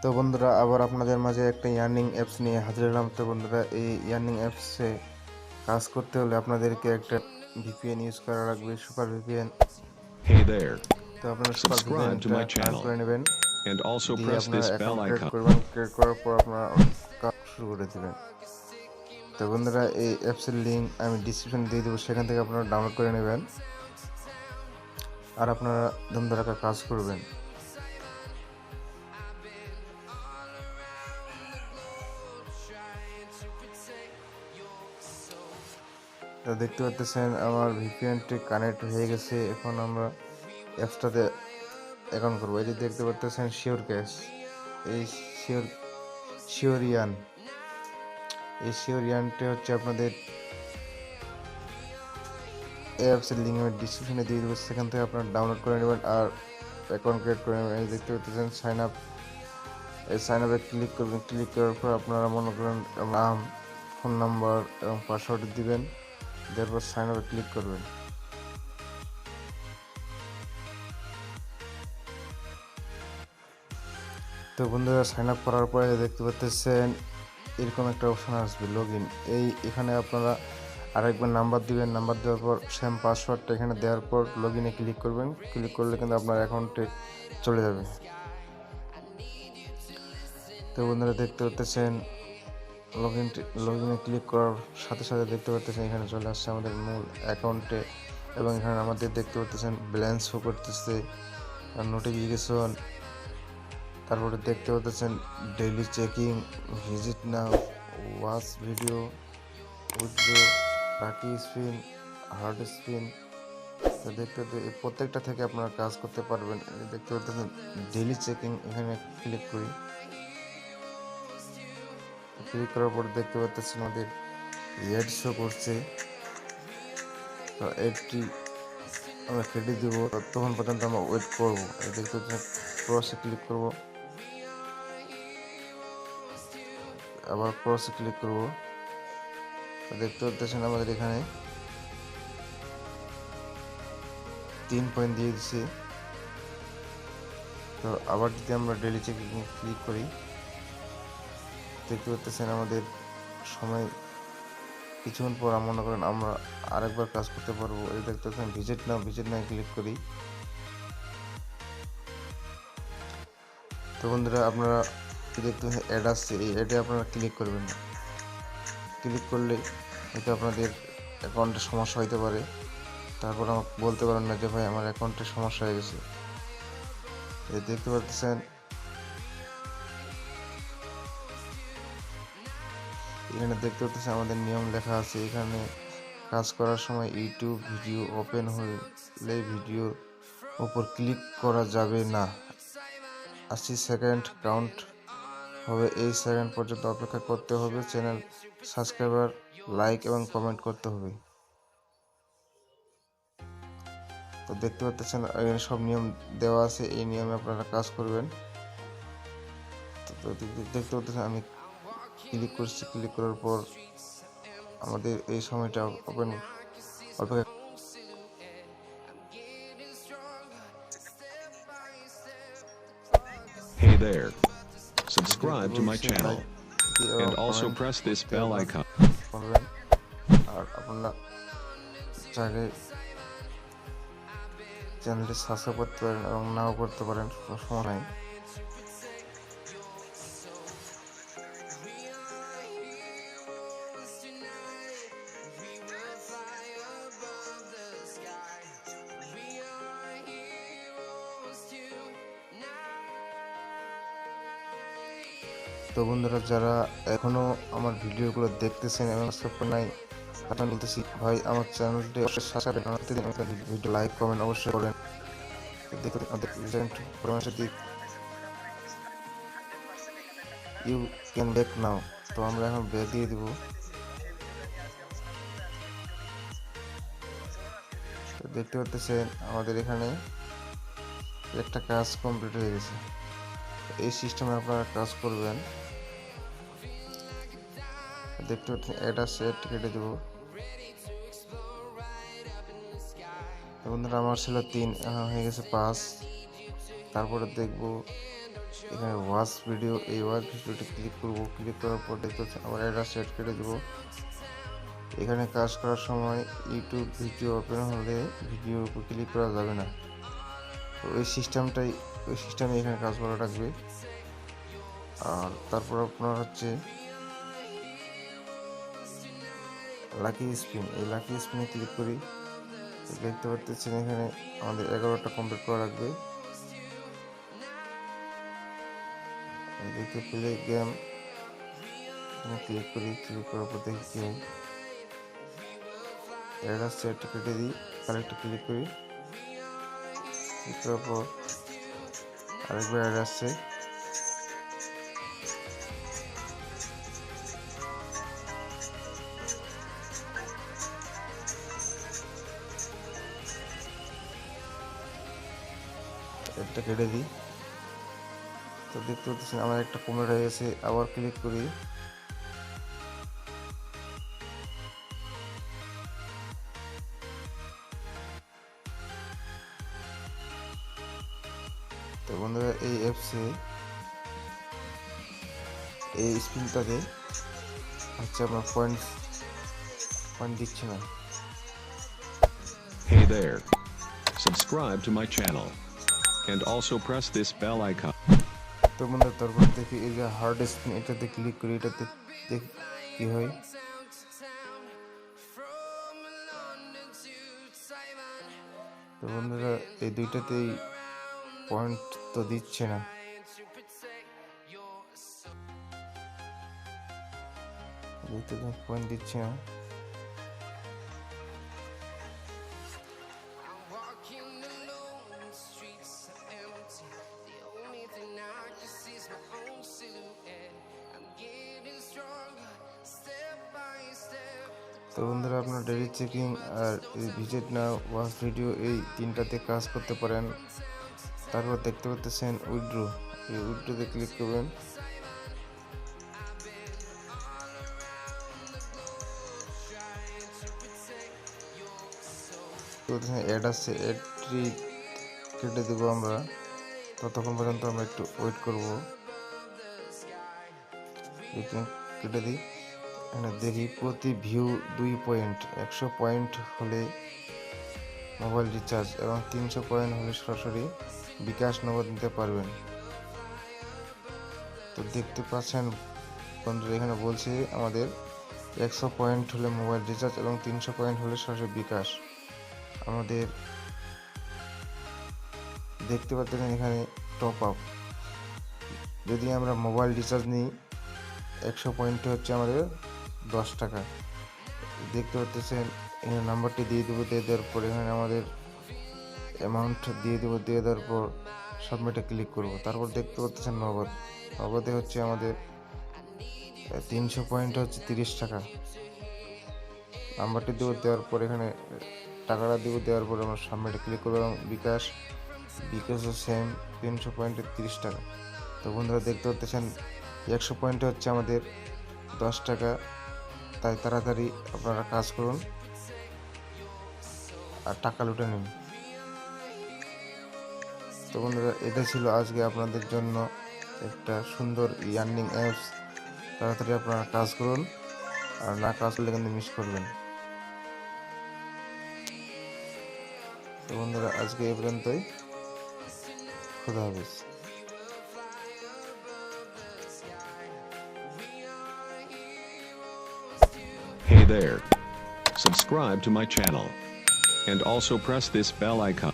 তো বন্ধুরা আবার আপনাদের মাঝে একটা ইয়ার্নিং অ্যাপস নিয়ে হাজির হলাম। তো বন্ধুরা এই ইয়ার্নিং অ্যাপসে কাজ করতে হলে আপনাদেরকে একটা ভিপিএন ইউজ করা লাগবে, সুপার ভিপিএন। Hey there. তো আপনারা সুপার Subscribe to ভিপিএনটা my কাজ channel করে নেবেন, and also দিয়ে press আপনারা this bell account create icon. করবেন। ক্রিয়েট করার পর আপনারা কাজ শুরু করে দেবেন। তো বন্ধুরা এই অ্যাপসের লিঙ্ক আমি ডিসক্রিপশনে দিয়ে দেবো, সেখান থেকে আপনারা ডাউনলোড করে নেবেন আর আপনারা ধুমধারাক্কা কাজ করবেন। তো দেখতে পাচ্ছেন আমার ভিপিএনটি কানেক্ট হয়ে গেছে। এখন আমরা অ্যাপসটাতে অ্যাকাউন্ট করবো। এই যে দেখতে পাচ্ছেন শিওর ক্যাশ, এই শিওরিয়ান এই শিওরিয়ানটি হচ্ছে আপনাদের অ্যাপসের লিঙ্ক আমি ডিসক্রিপশনে দিয়ে দেবো, সেখান থেকে আপনারা ডাউনলোড করে নেবেন আর অ্যাকাউন্ট ক্রিয়েট করে নেবেন। এই দেখতে পাচ্ছেন সাইন আপ, এই সাইন আপে ক্লিক করবেন। ক্লিক করার পর আপনারা মনে করেন নাম, ফোন নাম্বার এবং পাসওয়ার্ড দিবেন, তারপর সাইন আপে ক্লিক করবেন। তো বন্ধুরা সাইন আপ করার পরে দেখতে পাচ্ছেন এরকম একটা অপশন আসবে লগ ইন। এখানে আপনারা আরেকবার নাম্বার দিবেন, নাম্বার দেওয়ার পর সেম পাসওয়ার্ডটা এখানে দেওয়ার পর লগ ইনে ক্লিক করবেন। ক্লিক করলে কিন্তু আপনার অ্যাকাউন্টে চলে যাবে। তো বন্ধুরা দেখতে পাচ্ছেন লগ ইনে ক্লিক করার সাথে সাথে দেখতে পাচ্ছেন এখানে চলে আসছে আমাদের মূল অ্যাকাউন্টে, এবং এখানে আমাদের দেখতে পাচ্ছেন ব্যালেন্স শো করতেছে, নোটিফিকেশন, তারপরে দেখতে পাচ্ছেন daily checking, visit now, watch video, withdraw, lucky spin, hard spin. তো দেখতে এই প্রত্যেকটা থেকে আপনারা কাজ করতে পারবেন। দেখতে পাচ্ছেন ডেইলি চেকিং, এখানে ক্লিক করি। ক্লিক করার পর দেখতে পাচ্ছেন আমাদের অ্যাড শো করছে। তো এডটি আমরা কেটে দিব, ততক্ষণ পর্যন্ত আমরা ওয়েট করবো। দেখতে পাচ্ছেন ক্রসে ক্লিক করব, আবার ক্রসে ক্লিক করব। দেখতে পাচ্ছেন আমাদের এখানে 3 পয়েন্ট দিয়ে দিচ্ছে। তো আবার যদি আমরা ডেইলি চেকিং ক্লিক করি, দেখতে পাচ্ছেন আমাদের সময় কিছুক্ষণ পর মনে করেন আমরা আরেকবার কাজ করতে পারবো। এই দেখতে পাচ্ছেন ভিজিট নাও ক্লিক করি। তো বন্ধুরা আপনারা দেখতে পাচ্ছেন অ্যাড আসছে, এই অ্যাডে আপনারা ক্লিক করবেন। ক্লিক করলে হয়তো আপনাদের অ্যাকাউন্টে সমস্যা হইতে পারে, তারপর আমাকে বলতে পারেন না যে ভাই আমার অ্যাকাউন্টে সমস্যা হয়ে গেছে। এই দেখতে পাচ্ছেন এখানে দেখতে পাচ্ছেন আমাদের নিয়ম লেখা আছে। এখানে কাজ করার সময় ইউটিউব ভিডিও ওপেন হলে ভিডিওর উপর ক্লিক করা যাবে না। 80 সেকেন্ড কাউন্ট হবে, এই সেকেন্ড পর্যন্ত অপেক্ষা করতে হবে। চ্যানেল সাবস্ক্রাইবার, লাইক এবং কমেন্ট করতে হবে। তো দেখতে পাচ্ছেন এখানে সব নিয়ম দেওয়া আছে, এই নিয়মে আপনারা কাজ করবেন। তো দেখতে পাচ্ছেন আমি ক্লিক করছি। ক্লিক করার পর আমাদের এই সময়টা ওপেন অপেক্ষা। Hey there. Subscribe to my channel and also press this bell icon. করবেন। আর আপনারা চাইলে চ্যানেলটি সাবস্ক্রাইব করতে পারেন এবং নাও করতে পারেন, কোনো সমস্যা নাই। তো বন্ধুরা যারা এখনো আমার ভিডিওগুলো দেখতেছেন এবং সাবস্ক্রাইব করে নাই, আপনারা বলতেছি ভাই আমার চ্যানেলটি অবশ্যই সাবস্ক্রাইব করুন, ভিডিও লাইক কমেন্ট অবশ্যই করেন। দেখুন আমাদের রিসেন্ট পরামর্শের দিক ইউ ক্যান ব্যাক নাও। তো আমরা এখন ব্যাক দিয়ে দিব। দেখতে পাচ্ছেন আমাদের এখানে একটা কাজ কমপ্লিট হয়ে গেছে। এই সিস্টেমে আপনারা কাজ করবেন। দেখতে পাচ্ছেন এটা সেট কেটে দেব। বন্ধুরা আমার ছিল 3, এখন হয়ে গেছে 5। তারপরে দেখব এখানে ওয়াচ ভিডিও, এই ওয়াচ ভিডিওটি ক্লিক করব। ক্লিক করার পর দেখতে পাচ্ছি আমার অ্যাড্রেস সেট কেটে দেবো। এখানে কাজ করার সময় ইউটিউব ভিডিও ওপেন হলে ভিডিওর উপর ক্লিক করা যাবে না। তো ওই সিস্টেমে এখানে কাজ করা রাখবে। আর তারপর আপনার হচ্ছে লাকি স্পিন, এই লাকি স্পিনে ক্লিক করি। দেখতে পাচ্ছেন এখানে আমাদের 11টা কমপ্লিট করা রাখবে। দেখতে প্লে গেম ক্লিক করি। ক্লিক করার পর দেখি কি হয়। অ্যাড্রেস সেট কেটে দিই, আরেকটা ক্লিক করি। ক্লিক করার পর আরেকবার অ্যাড আসছে। এটা কেটে দিই। তো দেখতে পাচ্ছেন আমার একটা কমপ্লিট হয়ে গেছে। আবার ক্লিক করি। তো বন্ধুরা এই অ্যাপসে এই স্পিনটাতে হচ্ছে আপনার পয়েন্ট দিচ্ছে না। Hey there. Subscribe to my channel. And also press this bell icon. তো বন্ধুরা তারপর দেখি এই যে হার্ড স্পিন, এটাতে ক্লিক করি। এটাতে দেখি কি হয়। তো বন্ধুরা এই দুইটাতেই পয়েন্ট তো দিচ্ছে না। পয়েন্ট দিচ্ছে না। তো বন্ধুরা আপনার ডেইলি চেকিং আর এই ভিজিট নাও, ওয়াচ ভিডিও, এই তিনটাতে কাজ করতে পারেন। তারপর দেখতে পাচ্ছেন উইথড্র, এই উইথড্রোতে ক্লিক করবেন। তো অ্যাড আসছে, অ্যাডটি কেটে দেবো আমরা। ততক্ষণ পর্যন্ত আমরা একটু ওয়েট করব। কেটে দিই। এখানে দেখি প্রতি ভিউ 2 পয়েন্ট, 100 পয়েন্ট হলে মোবাইল রিচার্জ এবং 300 পয়েন্ট হলে সরাসরি বিকাশ নগদ নিতে পারবেন। তো দেখতে পাচ্ছেন বন্ধুরা এখানে বলছে আমাদের 100 পয়েন্ট হলে মোবাইল রিচার্জ এবং 300 পয়েন্ট হলে সরাসরি বিকাশ। আমাদের দেখতে পাচ্ছেন এখানে টপ আপ, যদি আমরা মোবাইল রিচার্জ নিই 100 পয়েন্টে হচ্ছে আমাদের 10 টাকা। দেখতে পাচ্ছেন এখানে নাম্বারটি দিয়ে দেবো। দিয়ে দেওয়ার পর এখানে আমাদের অ্যামাউন্ট দিয়ে দেবো। দিয়ে দেওয়ার পর সাবমিটে ক্লিক করব। তারপর দেখতে পাচ্ছেন নগদে হচ্ছে আমাদের 300 পয়েন্ট হচ্ছে 30 টাকা। নাম্বারটি দেবো। দেওয়ার পর এখানে টাকাটা দেবো। দেওয়ার পর আমরা সাবমিটে ক্লিক করবো এবং বিকাশও সেম 300 পয়েন্টে 30 টাকা। তো বন্ধুরা দেখতে পাচ্ছেন 100 পয়েন্টে হচ্ছে আমাদের 10 টাকা। তাই তাড়াতাড়ি আপনারা কাজ করুন আর টাকা লুটে নিন। তো বন্ধুরা এটা ছিল আজকে আপনাদের জন্য একটা সুন্দর ইয়ার্নিং অ্যাপস। তাড়াতাড়ি আপনারা কাজ করুন, আর না কাজ করলে কিন্তু মিস করবেন। তো বন্ধুরা আজকে এই পর্যন্তই। খুদা হাফেজ। Hey there. Subscribe to my channel. And also press this bell icon.